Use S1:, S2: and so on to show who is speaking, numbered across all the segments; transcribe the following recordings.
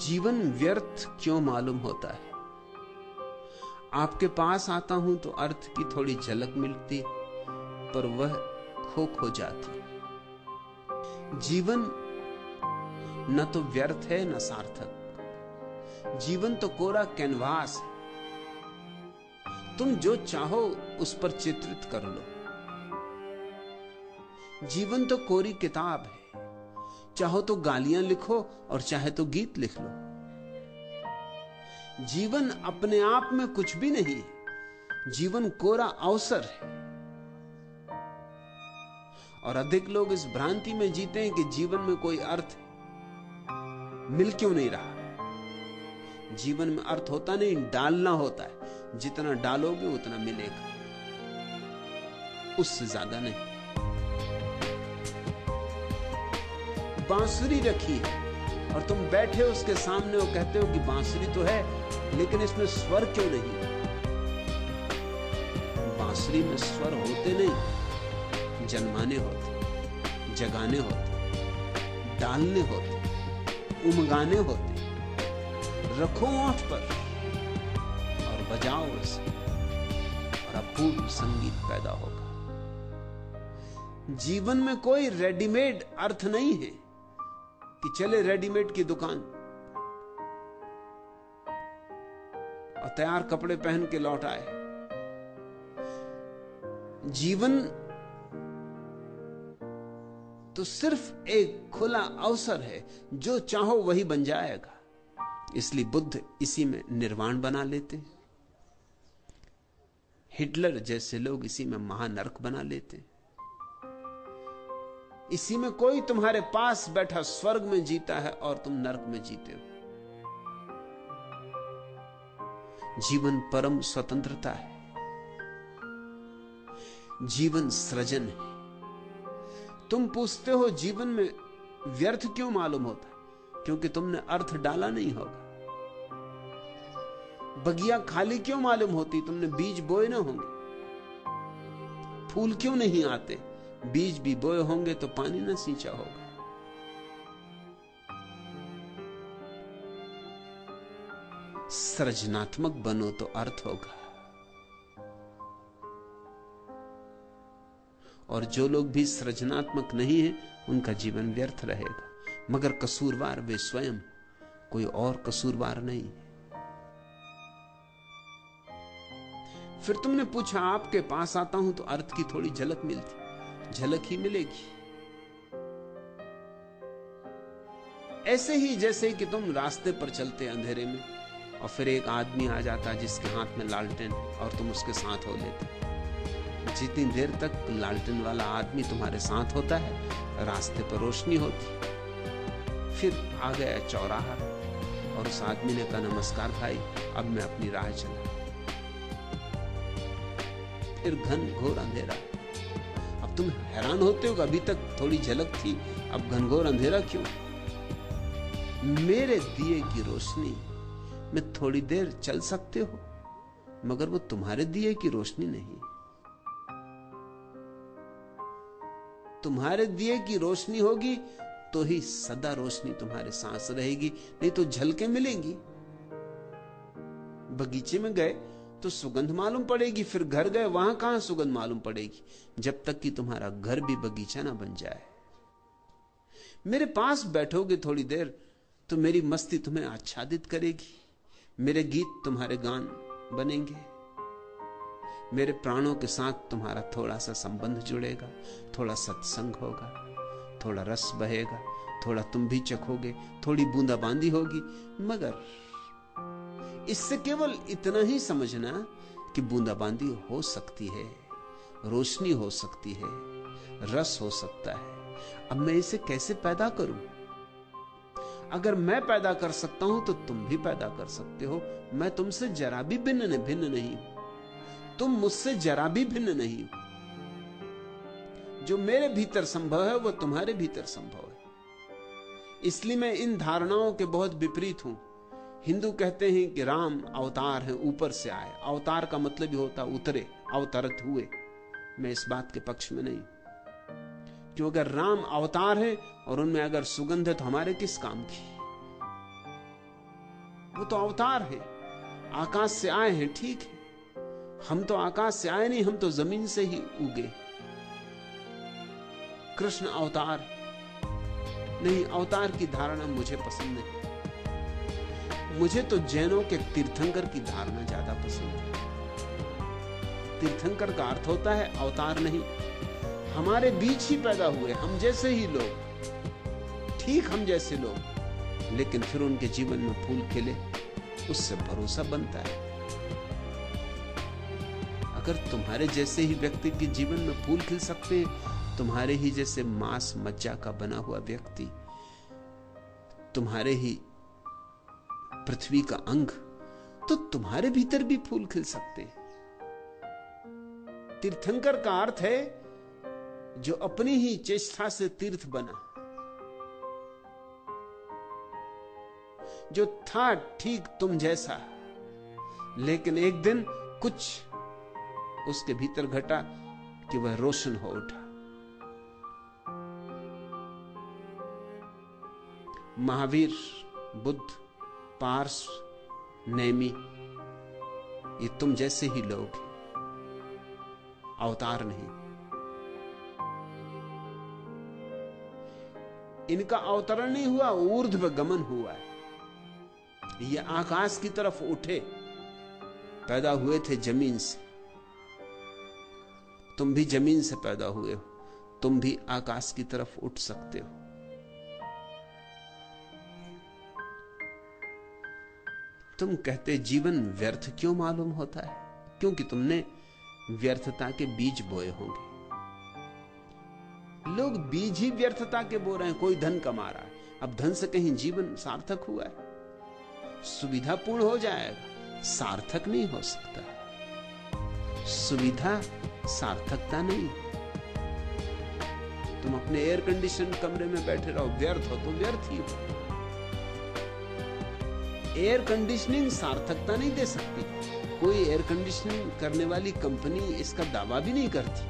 S1: जीवन व्यर्थ क्यों मालूम होता है? आपके पास आता हूं तो अर्थ की थोड़ी झलक मिलती, पर वह खो जाती। जीवन न तो व्यर्थ है न सार्थक। जीवन तो कोरा कैनवास है। तुम जो चाहो उस पर चित्रित कर लो। जीवन तो कोरी किताब है। चाहो तो गालियां लिखो और चाहे तो गीत लिख लो। जीवन अपने आप में कुछ भी नहीं है। जीवन कोरा अवसर है। और अधिक लोग इस भ्रांति में जीते हैं कि जीवन में कोई अर्थ है। मिल क्यों नहीं रहा? जीवन में अर्थ होता नहीं, डालना होता है। जितना डालोगे उतना मिलेगा, उससे ज्यादा नहीं। बांसुरी रखी है और तुम बैठे उसके सामने और कहते हो कि बांसुरी तो है, लेकिन इसमें स्वर क्यों नहीं? बांसुरी में स्वर होते नहीं, जन्माने होते, जगाने होते, डालने होते, उमगाने होते। रखो ओंठ पर और बजाओ उसे और अपूर्व संगीत पैदा होगा। जीवन में कोई रेडीमेड अर्थ नहीं है कि चले रेडीमेड की दुकान और तैयार कपड़े पहन के लौट आए। जीवन तो सिर्फ एक खुला अवसर है, जो चाहो वही बन जाएगा। इसलिए बुद्ध इसी में निर्वाण बना लेते हैं। हिटलर जैसे लोग इसी में महानरक बना लेते हैं। इसी में कोई तुम्हारे पास बैठा स्वर्ग में जीता है और तुम नरक में जीते हो। जीवन परम स्वतंत्रता है। जीवन सृजन है। तुम पूछते हो जीवन में व्यर्थ क्यों मालूम होता? क्योंकि तुमने अर्थ डाला नहीं होगा। बगिया खाली क्यों मालूम होती? तुमने बीज बोए ना होंगे। फूल क्यों नहीं आते? बीज भी बोए होंगे तो पानी ना सींचा होगा। सृजनात्मक बनो तो अर्थ होगा। और जो लोग भी सृजनात्मक नहीं है, उनका जीवन व्यर्थ रहेगा। मगर कसूरवार वे स्वयं, कोई और कसूरवार नहीं। फिर तुमने पूछा, आपके पास आता हूं तो अर्थ की थोड़ी झलक मिलती। झलक ही मिलेगी। ऐसे ही जैसे कि तुम रास्ते पर चलते अंधेरे में और फिर एक आदमी आ जाता जिसके हाथ में लालटेन और तुम उसके साथ हो लेते। जितनी देर तक लालटेन वाला आदमी तुम्हारे साथ होता है, रास्ते पर रोशनी होती। फिर आ गया चौराहा और उस आदमी ने कहा, नमस्कार भाई, अब मैं अपनी राह चला। फिर घन घोर अंधेरा। अब तुम हैरान होते हो कि अभी तक थोड़ी झलक थी, अब घनघोर अंधेरा क्यों? मेरे दिए की रोशनी में थोड़ी देर चल सकते हो, मगर वो तुम्हारे दिए की रोशनी नहीं। तुम्हारे दिए की रोशनी होगी तो ही सदा रोशनी तुम्हारे सांस रहेगी, नहीं तो झलकें मिलेंगी। बगीचे में गए तो सुगंध मालूम पड़ेगी, फिर घर गए वहां कहां सुगंध मालूम पड़ेगी, जब तक कि तुम्हारा घर भी बगीचा ना बन जाए। मेरे पास बैठोगे थोड़ी देर तो मेरी मस्ती तुम्हें आच्छादित करेगी। मेरे गीत तुम्हारे गान बनेंगे। मेरे प्राणों के साथ तुम्हारा थोड़ा सा संबंध जुड़ेगा, थोड़ा सत्संग होगा, थोड़ा रस बहेगा, थोड़ा तुम भी चखोगे, थोड़ी बूंदाबांदी होगी। मगर इससे केवल इतना ही समझना कि बूंदाबांदी हो सकती है, रोशनी हो सकती है, रस हो सकता है। अब मैं इसे कैसे पैदा करूं? अगर मैं पैदा कर सकता हूं तो तुम भी पैदा कर सकते हो। मैं तुमसे जरा भी भिन्न नहीं हूं, तुम मुझसे जरा भी भिन्न नहीं हो। जो मेरे भीतर संभव है वो तुम्हारे भीतर संभव है। इसलिए मैं इन धारणाओं के बहुत विपरीत हूं। हिंदू कहते हैं कि राम अवतार है, ऊपर से आए। अवतार का मतलब ही होता उतरे, अवतरित हुए। मैं इस बात के पक्ष में नहीं, क्यों? अगर राम अवतार है और उनमें अगर सुगंध है तो हमारे किस काम की? वो तो अवतार है, आकाश से आए हैं, ठीक है। हम तो आकाश से आए नहीं, हम तो जमीन से ही उगे। कृष्ण अवतार नहीं, अवतार की धारणा मुझे पसंद नहीं। मुझे तो जैनों के तीर्थंकर की धारणा ज्यादा पसंद है। तीर्थंकर का अर्थ होता है अवतार नहीं, हमारे बीच ही पैदा हुए, हम जैसे ही लोग, ठीक हम जैसे लोग, लेकिन फिर उनके जीवन में फूल खिले, उससे भरोसा बनता है। अगर तुम्हारे जैसे ही व्यक्ति के जीवन में फूल खिल सकते हैं, तुम्हारे ही जैसे मांस मज्जा का बना हुआ व्यक्ति, तुम्हारे ही पृथ्वी का अंग, तो तुम्हारे भीतर भी फूल खिल सकते हैं। तीर्थंकर का अर्थ है जो अपनी ही चेष्टा से तीर्थ बना, जो था ठीक तुम जैसा, लेकिन एक दिन कुछ उसके भीतर घटा कि वह रोशन हो उठा। महावीर, बुद्ध, पार्स, नेमी, ये तुम जैसे ही लोग हैं, अवतार नहीं। इनका अवतरण नहीं हुआ, ऊर्ध्व गमन हुआ है। ये आकाश की तरफ उठे, पैदा हुए थे जमीन से। तुम भी जमीन से पैदा हुए हो, तुम भी आकाश की तरफ उठ सकते हो। तुम कहते जीवन व्यर्थ क्यों मालूम होता है? क्योंकि तुमने व्यर्थता के बीज बोए होंगे। लोग बीज ही व्यर्थता के बो रहे हैं। कोई धन कमा रहा है, अब धन से कहीं जीवन सार्थक हुआ है? सुविधापूर्ण हो जाएगा, सार्थक नहीं हो सकता। सुविधा सार्थकता नहीं। तुम अपने एयर कंडीशन कमरे में बैठे रहो, व्यर्थ हो तो व्यर्थ ही हो। एयर कंडीशनिंग सार्थकता नहीं दे सकती। कोई एयर कंडीशनिंग करने वाली कंपनी इसका दावा भी नहीं करती।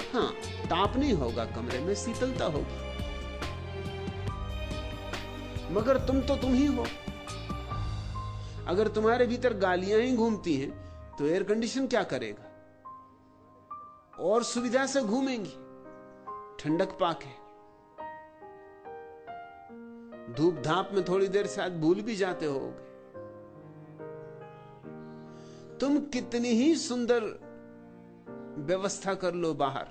S1: हाँ, ताप नहीं होगा कमरे में, शीतलता होगी, मगर तुम तो तुम ही हो। अगर तुम्हारे भीतर गालियां ही घूमती हैं तो एयर कंडीशन क्या करेगा? और सुविधा से घूमेंगी, ठंडक पाके। धूप धाप में थोड़ी देर शायद भूल भी जाते होगे। तुम कितनी ही सुंदर व्यवस्था कर लो बाहर,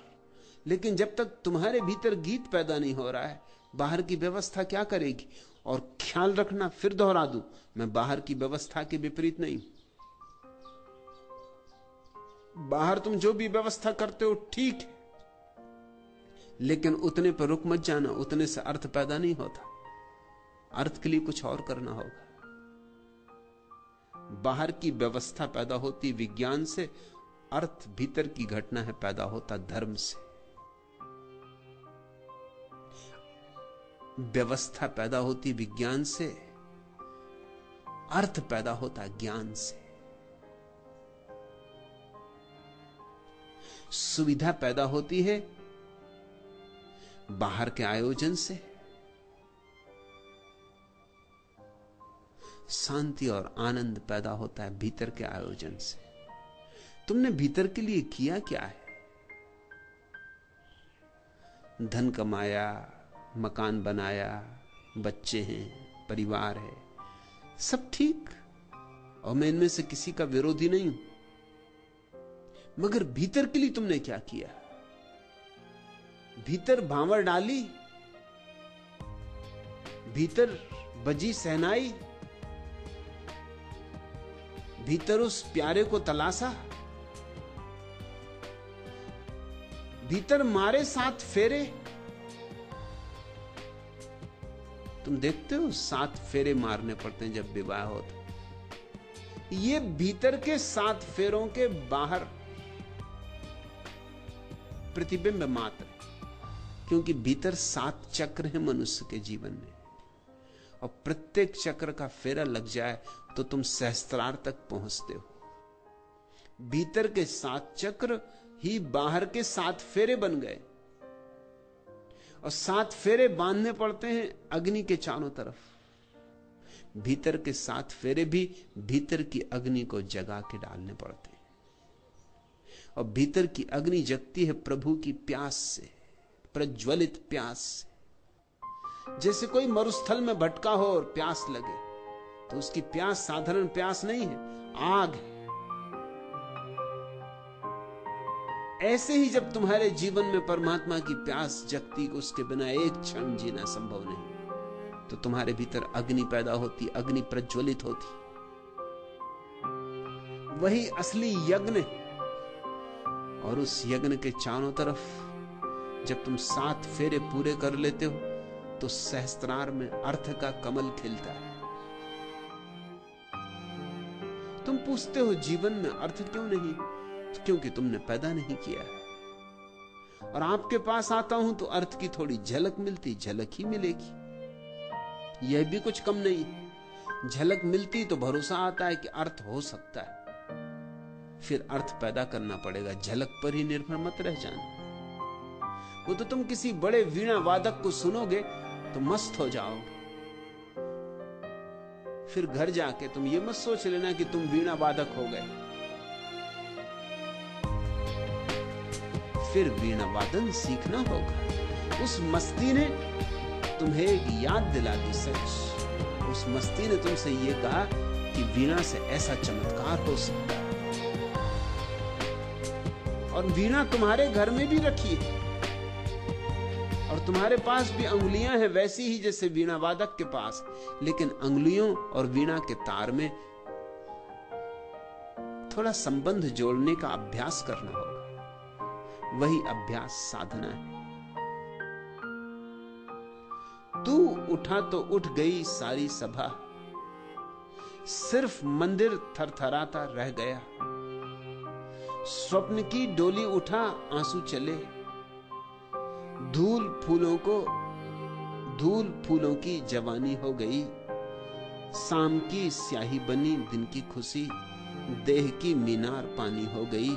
S1: लेकिन जब तक तुम्हारे भीतर गीत पैदा नहीं हो रहा है, बाहर की व्यवस्था क्या करेगी? और ख्याल रखना, फिर दोहरा दूं, मैं बाहर की व्यवस्था के विपरीत नहीं। बाहर तुम जो भी व्यवस्था करते हो ठीक है, लेकिन उतने पर रुक मत जाना। उतने से अर्थ पैदा नहीं होता। अर्थ के लिए कुछ और करना होगा। बाहर की व्यवस्था पैदा होती विज्ञान से, अर्थ भीतर की घटना है पैदा होता धर्म से। व्यवस्था पैदा होती विज्ञान से, अर्थ पैदा होता ज्ञान से। सुविधा पैदा होती है बाहर के आयोजन से, शांति और आनंद पैदा होता है भीतर के आयोजन से। तुमने भीतर के लिए किया क्या है? धन कमाया, मकान बनाया, बच्चे हैं, परिवार है, सब ठीक, और मैं इनमें से किसी का विरोधी नहीं हूं, मगर भीतर के लिए तुमने क्या किया? भीतर भांवर डाली, भीतर बजी सहनाई, भीतर उस प्यारे को तलाशा, भीतर मारे 7 फेरे। तुम देखते हो 7 फेरे मारने पड़ते हैं जब विवाह होता। ये भीतर के 7 फेरों के बाहर प्रतिबिंब मात्र, क्योंकि भीतर 7 चक्र हैं मनुष्य के जीवन में, और प्रत्येक चक्र का फेरा लग जाए तो तुम सहस्त्रार तक पहुंचते हो। भीतर के 7 चक्र ही बाहर के 7 फेरे बन गए, और 7 फेरे बांधने पड़ते हैं अग्नि के चारों तरफ। भीतर के 7 फेरे भी भीतर की अग्नि को जगा के डालने पड़ते हैं। और भीतर की अग्नि जगती है प्रभु की प्यास से, प्रज्वलित प्यास से। जैसे कोई मरुस्थल में भटका हो और प्यास लगे, तो उसकी प्यास साधारण प्यास नहीं है, आग है। ऐसे ही जब तुम्हारे जीवन में परमात्मा की प्यास जगती, उसके बिना एक क्षण जीना संभव नहीं, तो तुम्हारे भीतर अग्नि पैदा होती, अग्नि प्रज्वलित होती। वही असली यज्ञ। और उस यज्ञ के चारों तरफ जब तुम 7 फेरे पूरे कर लेते हो, तो सहस्त्रार में अर्थ का कमल खिलता है। तुम पूछते हो जीवन में अर्थ क्यों नहीं? क्योंकि तुमने पैदा नहीं किया है। और आपके पास आता हूं तो अर्थ की थोड़ी झलक मिलती, झलक ही मिलेगी, यह भी कुछ कम नहीं। झलक मिलती तो भरोसा आता है कि अर्थ हो सकता है, फिर अर्थ पैदा करना पड़ेगा। झलक पर ही निर्भर मत रह जाना। वो तो तुम किसी बड़े वीणा वादक को सुनोगे तो मस्त हो जाओगे, फिर घर जाके तुम ये मत सोच लेना कि तुम वीणा वादक हो गए। फिर वीणा वादन सीखना होगा। उस मस्ती ने तुम्हें एक याद दिला दी सच। उस मस्ती ने तुमसे यह कहा कि वीणा से ऐसा चमत्कार हो सकता है। और वीणा तुम्हारे घर में भी रखी है, और तुम्हारे पास भी अंगुलियां हैं वैसी ही जैसे वीणा वादक के पास। लेकिन अंगुलियों और वीणा के तार में थोड़ा संबंध जोड़ने का अभ्यास करना होगा। वही अभ्यास साधना है। तू उठा तो उठ गई सारी सभा, सिर्फ मंदिर थरथराता रह गया। स्वप्न की डोली उठा आंसू चले, धूल फूलों की जवानी हो गई। शाम की स्याही बनी दिन की खुशी, देह की मीनार पानी हो गई।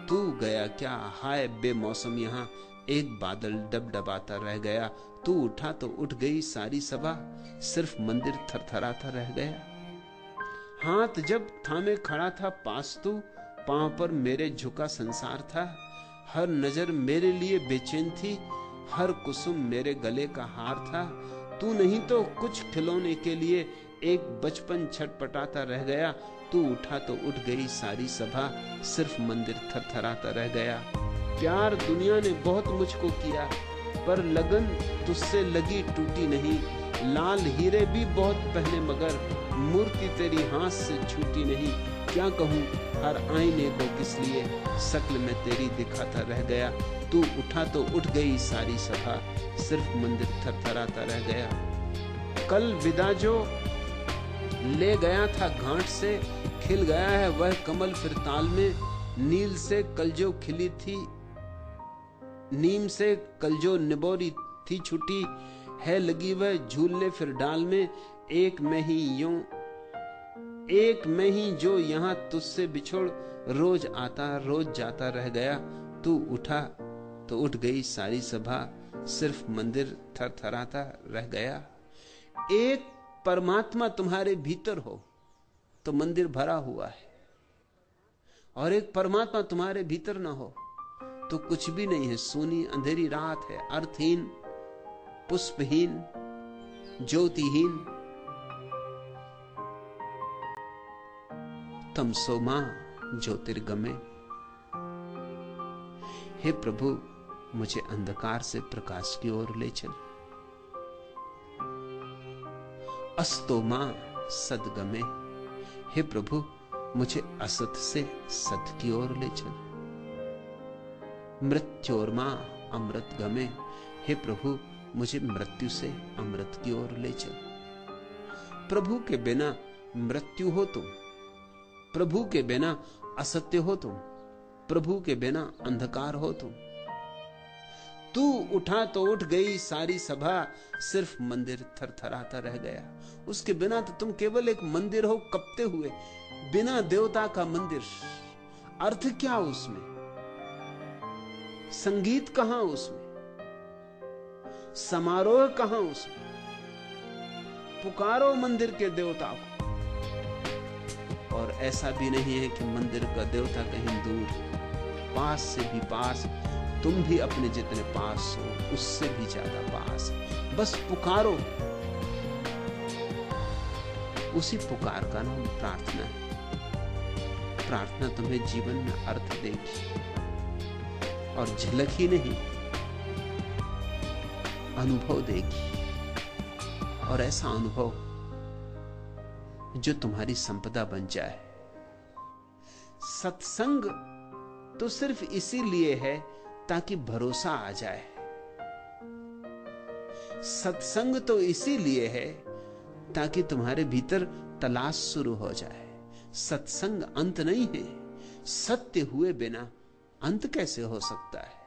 S1: तू गया क्या हाय बेमौसम, यहां एक बादल डबडबाता रह गया। तू उठा तो उठ गई सारी सभा, सिर्फ मंदिर थरथराता रह गया। हाथ जब थामे खड़ा था पास तू, पांव पर मेरे झुका संसार था। हर नजर मेरे लिए बेचैन थी, हर कुसुम मेरे गले का हार था। तू नहीं तो कुछ खिलौने के लिए एक बचपन छटपटाता रह गया। तू उठा तो उठ गई सारी सभा, सिर्फ मंदिर थरथराता रह गया। प्यार दुनिया ने बहुत मुझको किया, पर लगन तुझसे लगी टूटी नहीं। लाल हीरे भी बहुत पहने मगर मूर्ति तेरी हाथ से छूटी नहीं। क्या कहूँ हर आईने को किस लिए, शक्ल में तेरी दिखाता रह गया। तू उठा तो उठ गई सारी सभा, सिर्फ मंदिर थरथराता रह गया। कल विदा जो ले गया था घाट से, खिल गया है वह कमल फिर ताल में। नील से कल जो खिली थी, नीम से कल जो निबोरी थी छुटी, है लगी वह झूलने फिर डाल में। एक में ही जो यहाँ तुझसे बिछोड़, रोज आता रोज जाता रह गया। तू उठा तो उठ गई सारी सभा, सिर्फ मंदिर थरथराता रह गया। एक परमात्मा तुम्हारे भीतर हो तो मंदिर भरा हुआ है, और एक परमात्मा तुम्हारे भीतर ना हो तो कुछ भी नहीं है। सूनी अंधेरी रात है, अर्थहीन, पुष्पहीन, ज्योतिहीन। तमसो मां ज्योतिर्गमे। हे प्रभु, मुझे अंधकार से प्रकाश की ओर ले चल। अस्तो मां सद्गमे। हे प्रभु, मुझे असत से सत की ओर ले चल। मृत्योर्मा अमृत गमे। हे प्रभु, मुझे मृत्यु से अमृत की ओर ले चल। प्रभु के बिना मृत्यु हो तुम, प्रभु के बिना असत्य हो तुम, प्रभु के बिना अंधकार हो तुम। तू उठा तो उठ गई सारी सभा, सिर्फ मंदिर थरथराता रह गया। उसके बिना तो तुम केवल एक मंदिर हो कपते हुए, बिना देवता का मंदिर। अर्थ क्या उसमें? संगीत कहां उसमें? समारोह कहां उसमें? पुकारो मंदिर के देवता को। और ऐसा भी नहीं है कि मंदिर का देवता कहीं दूर, पास से भी पास, तुम भी अपने जितने पास हो उससे भी ज्यादा पास। बस पुकारो। उसी पुकार का नाम प्रार्थना है। प्रार्थना तुम्हें जीवन में अर्थ देगी, और झलक ही नहीं, अनुभव देगी। और ऐसा अनुभव जो तुम्हारी संपदा बन जाए। सत्संग तो सिर्फ इसीलिए है ताकि भरोसा आ जाए। सत्संग तो इसीलिए है ताकि तुम्हारे भीतर तलाश शुरू हो जाए। सत्संग अंत नहीं है। सत्य हुए बिना अंत कैसे हो सकता है?